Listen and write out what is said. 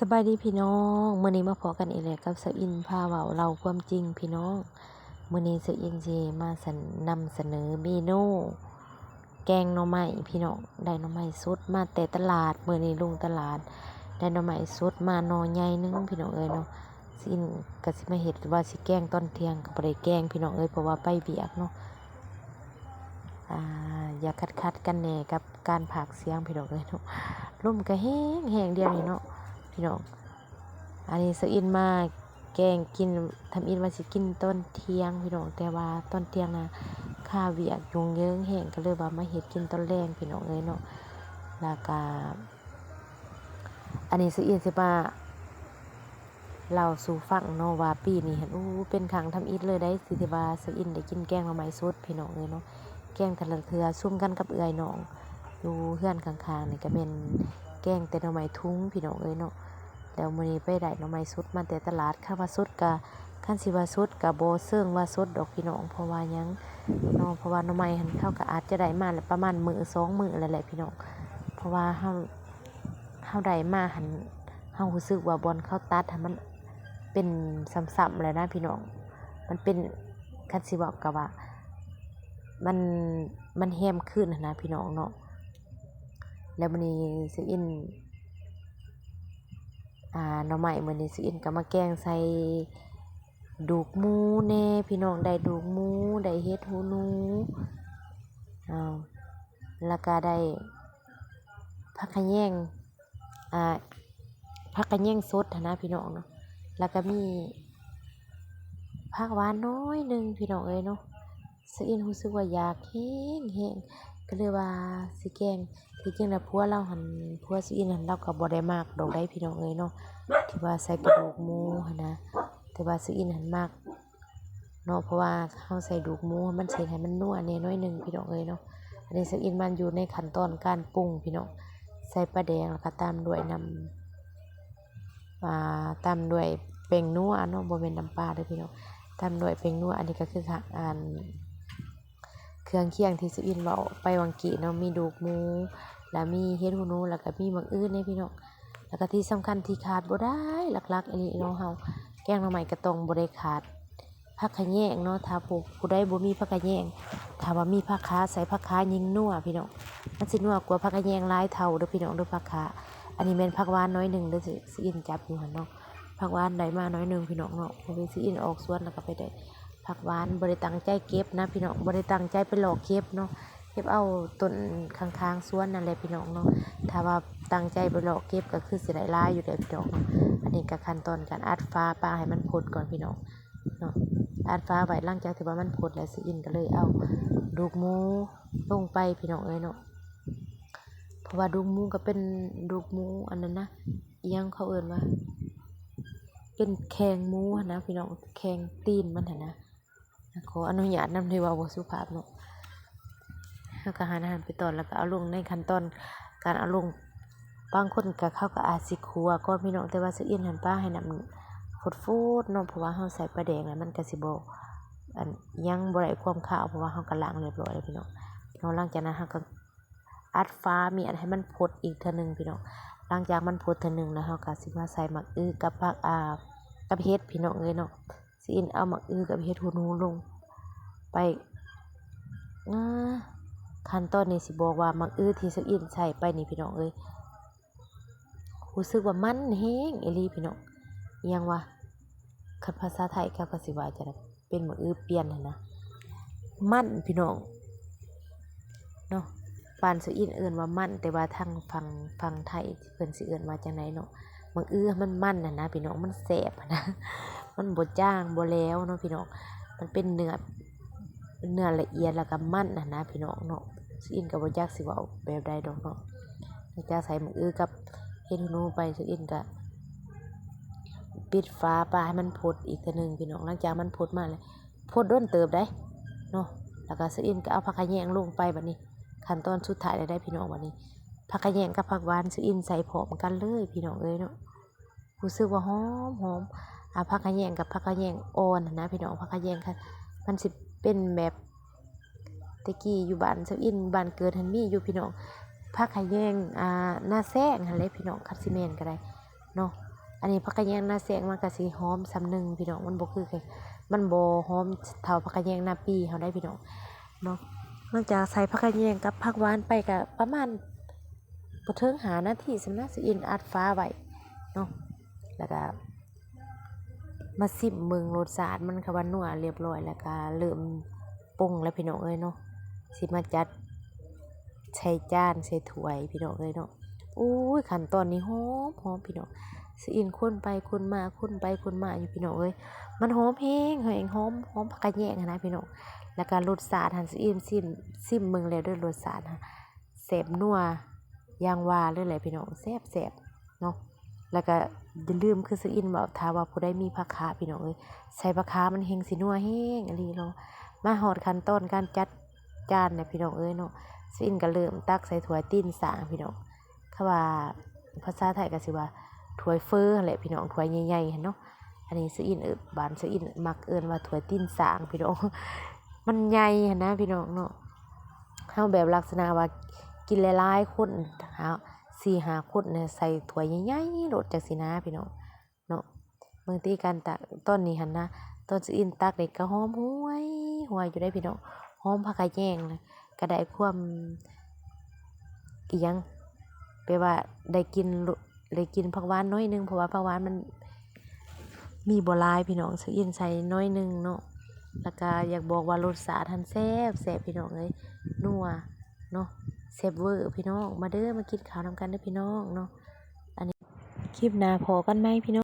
สบายดีพี่น้องมื้อนี้มาพอกันอีกแล้วกับสาวอินพาเว้าเล่าความจริงพี่น้องมื้อนี้สาวอินสิมานํเสนอเมนูแกงหน่อไม้พี่น้องได้หน่อไม้สดมาแต่ตลาดมื้อนี้ลงตลาดได้หน่อไม้สดมาหน่อใหญ่นึงพี่น้องเอ้ยเนาะสาวอินก็สิมาเฮ็ดว่าสิแกงตอนเที่ยงก็บ่ได้แกงพี่น้องเอ้ยเพราะว่าไปเวียกเนาะอย่าคัดกันแน่กับการพากย์เสียงพี่น้องเอ้ยเนาะลมก็แห้งเดียวนี่เนาะพี่น้องอันนี้สาวอินมาแกงกินทำอินว่าสิกินตอนเที่ยงพี่น้องแต่ว่าตอนเที่ยงน่ะค่าเวียกยุ่งเหยิงแห้งก็เลยว่ามาเฮ็ดกินตอนแลงพี่น้องเอ้ยเนาะแล้วก็อันนี้สาวอินสิมาเล่าสู่ฟังเนาะว่าปีนี้หั่นเป็นครั้งทำอิฐเลยได้สิที่ว่าสาวอินได้กินแกงหน่อไม้สดพี่น้องเอ้ยเนาะแกงแต่ละเทื่อซุ่มกันกับเอื้อยน้องอยู่เฮือนข้างๆนี่ก็แม่นแกงแต่หน่อไม้ทุงพี่น้องเอ้ยเนาะแล้วมื้อนี้ไปได้หน่อไม้สดมาแต่ตลาดคันว่าสดก็คันสิว่าสดก็บ่เชิงว่าสดดอกพี่น้องเพราะว่าหยังเนาะเพราะว่าหน่อไม้หั่นเขาก็อาจจะได้มาแล้วประมาณมื้อ2มื้อแล้วแหละพี่น้องเพราะว่าเฮาได้มาหั่นเฮารู้สึกว่าบ่อนเขาตัดให้มันเป็นซ้ำๆแล้วนะพี่น้องมันเป็นคันสิเว้าก็ว่ามันแฮมขึ้นนะพี่น้องเนาะแล้วมื้อนี้สิอินหน่อไม้มื้อนี้สิอินก็มาแกงใส่ดูกหมูแน่พี่น้องได้ดูกหมูได้เห็ดหูหนูแล้วก็ได้ผักขะแยงผักขะแยงสดนะพี่น้องเนาะแล้วก็มีผักหวานน้อยนึงพี่น้องเอ้ยเนาะสิอินรู้สึกว่าอยากแห้งก็เลยว่าสิแกงที่จริงแล้วผัวสิอินเราก็บ่ได้มักดอกได้พี่น้องเอ้ยเนาะที่ว่าใส่กระดูกหมูหั่นนะแต่ว่าสิอินมักเนาะเพราะว่าเฮาใส่ดูกหมูมันสิให้มันนัวแน่น้อยนึงพี่น้องเอ้ยเนาะอันนี้สิอินมันอยู่ในขั้นตอนการปรุงพี่น้องใส่ปลาแดงแล้วก็ตามด้วยตามด้วยแป้งนัวเนาะบ่แม่นน้ำปลาเด้อพี่น้องตามด้วยแป้งนัวอันนี้ก็คือเครื่องเคียงที่สุอินเว้าไปวังกี้เนาะมีดูกหมูแล้วมีเห็ดหูหนูแล้วก็มีบักอื้อเนี่ยพี่น้องแล้วก็ที่สำคัญที่ขาดบ่ได้หลักๆอันนี้เนาะเฮาแกงหน่อไม้ก็ต้องบ่ได้ขาดผักขะแยงเนาะถ้าผู้ใดบ่มีผักขะแยงถ้าว่ามีผักขาใส่ผักขายิ่งนัวพี่น้องมันสินัวกว่าผักขะแยงหลายเท่าเด้อพี่น้องเด้อผักขาอันนี้แม่นผักหวานน้อยนึงเด้อสิอินจับอยู่หั่นเนาะผักหวานได้มาน้อยนึงพี่น้องเนาะเพราะว่าสิอินออกสวนแล้วก็ไปได้ผักหวานบ่ได้ตั้งใจเก็บนะพี่น้องบ่ได้ตั้งใจไปหลอกเก็บเนาะเก็บเอาต้นข้างๆสวนนั่นแหละพี่น้องเนาะถ้าว่าตั้งใจไปหลอกเก็บก็คือสิได้หลายอยู่เด้อพี่น้องเนาะอันนี้ก็ขั้นตอนการอัดฟ้าปลาให้มันพ้นก่อนพี่น้องเนาะอัดฟ้าไว้หลังจากที่ว่ามันพ้นแล้วสิอินก็เลยเอาดูกหมูลงไปพี่น้องเอ้ยเนาะเพราะว่าดูกหมูก็เป็นดูกหมูอันนั้นนะอิหยังเขาเอิ้นว่าเป็นแข้งหมูหั่นนะพี่น้องแข้งตีนมันหั่นนะขออนุญาตนำที่ว่าบ่สุภาพเนาะแล้วก็หั่นไปตอนแล้วก็เอาลงในขั้นตอนการเอาลงบางคนก็เขาก็อาจสิคั่วก่อนพี่น้องแต่ว่าสิอินหั่นปลาให้น้ำฟูดๆเนาะเพราะว่าเฮาใส่ปลาแดงแล้วมันก็สิบ่ยังบ่ได้ความขาวเพราะว่าเฮาก็ล้างเรียบร้อยแล้วพี่น้องหลังจากนั้นเฮาก็อัดฟ้ามีอันให้มันพดอีกเทื่อนึงพี่น้องหลังจากมันพดเทื่อนึงแล้วเฮาก็สิมาใส่หมักอื้อกับผักกับเห็ดพี่น้องเอ้ยเนาะสิอินเอาหมักอื้อกับเห็ดหูหนูลงไปขั้นตอนนี้สิบอกว่าหมักอื้อที่สิอินใส่ไปนี่พี่น้องเอ้ยรู้สึกว่ามันแฮงอีหลีพี่น้องอิหยังวะคันภาษาไทยเขาก็สิว่าจะเป็นหมักอื้อเปลี่ยนหั่นนะมันพี่น้องเนาะบ้านสิอินเอิ้นว่ามันแต่ว่าทางฝั่งไทยเพิ่นสิเอิ้นว่าจังไดเนาะหมักอื้อมันน่ะนะพี่น้องมันแซ่บนะมันบ่จ้างบ่แล้วเนาะพี่น้องมันเป็นเนื้อละเอียดแล้วก็มันน่ะนะพี่น้องเนาะสิอินก็บ่จักสิเว้าแบบใดดอกเนาะจะใส่หมึกอื้อกับเฮ็ดหูหนูไปสิอินก็ปิดฝาปลาให้มันพดอีกเทื่อนึงพี่น้องหลังจากมันพดมาแล้วพดโดนเติบได้เนาะแล้วก็สิอินก็เอาผักขะแยงลงไปบัดนี้ขั้นตอนสุดท้ายแล้วได้พี่น้องบัดนี้ผักขะแยงกับผักหวานสิอินใส่พร้อมกันเลยพี่น้องเอ้ยเนาะรู้สึกว่าหอมผักขะแยงกับผักขะแยงอ่อนนะพี่น้องผักขะแยงค่ะมันสิเป็นแบบตะกี้อยู่บ้านเซาอินบ้านเกิดหันมีอยู่พี่น้องผักขะแยงหน้าแซงหั่นแหละพี่น้องคัดสิแม่นก็ได้ เนาะอันนี้ผักกะแยงหน้าแสงมันก็สิหอมซำนึงพี่น้องมันบ่คือกันมันบ่หอมเท่าผักกะแยงหน้าปีเฮาได้พี่น้องเนาะหลังจากใส่ผักกะแยงกับผักหวานไปก็ประมาณบ่ถึง5นาทีสำนักสิอินอัดฟ้าไว้เนาะแล้วก็มาซิมเบิ่งรสชาติมันก็ว่านัวเรียบร้อยแล้วก็เริ่มปรุงแล้วพี่น้องเอ้ยเนาะสิมาจัดใส่จานใส่ถ้วยพี่น้องเอ้ยเนาะอู้ยขั้นตอนนี้หอมพี่น้องสิอินคนไปคนมาคนไปคนมาอยู่พี่น้องเอ้ยมันหอมแฮงหอมผักกะแยงนะพี่น้องแล้วก็รสชาติหันสิอินซิมเบิ่งแล้วด้วยรสชาติแซ่บนัวอย่างว่าเลยแหละพี่น้องแซ่บเนาะแล้วก็อย่าลืมคือสิอินเว้าถ้าว่าผู้ใดมีผักขาพี่น้องเอ้ยใส่ผักขามันแฮงสินัวแฮงอีหลีเนาะมาฮอดขั้นตอนการจัดจานเนี่ยพี่น้องเอ้ยเนาะสิอินก็เริ่มตักใส่ถ้วยตีนสางพี่น้องเขาว่าภาษาไทยก็สิว่าถ้วยเฟอแหละพี่น้องถ้วยใหญ่ๆหั่นเนาะอันนี้สิอินบ้านสิอินมักเอิ้นว่าถ้วยตีนสางพี่น้อง มันใหญ่หั่นนะพี่น้องเนาะเฮาแบบลักษณะว่ากินหลายๆคนหา4-5 คนเนี่ยใส่ถ้วยใหญ่ๆโลดจังซี้นะพี่น้องเนาะบางทีการตักตอนนี้หั่นนะตอนสิอินตักนี่ก็หอมหวยอยู่ได้พี่น้องหอมผักกะแยงนะก็ได้ความอิหยังแปลว่าได้กินผักหวานน้อยนึงเพราะว่าผักหวานมันมีบ่หลายพี่น้องสิอินใส่น้อยนึงเนาะแล้วก็อยากบอกว่ารสชาติแซ่บพี่น้องเอ้ยนัวเนาะแซ่บเวอร์พี่น้องมาเด้อมากินข้าวนำกันเด้อพี่น้องเนาะอันนี้คลิปหน้าพอกันไหมพี่น้อง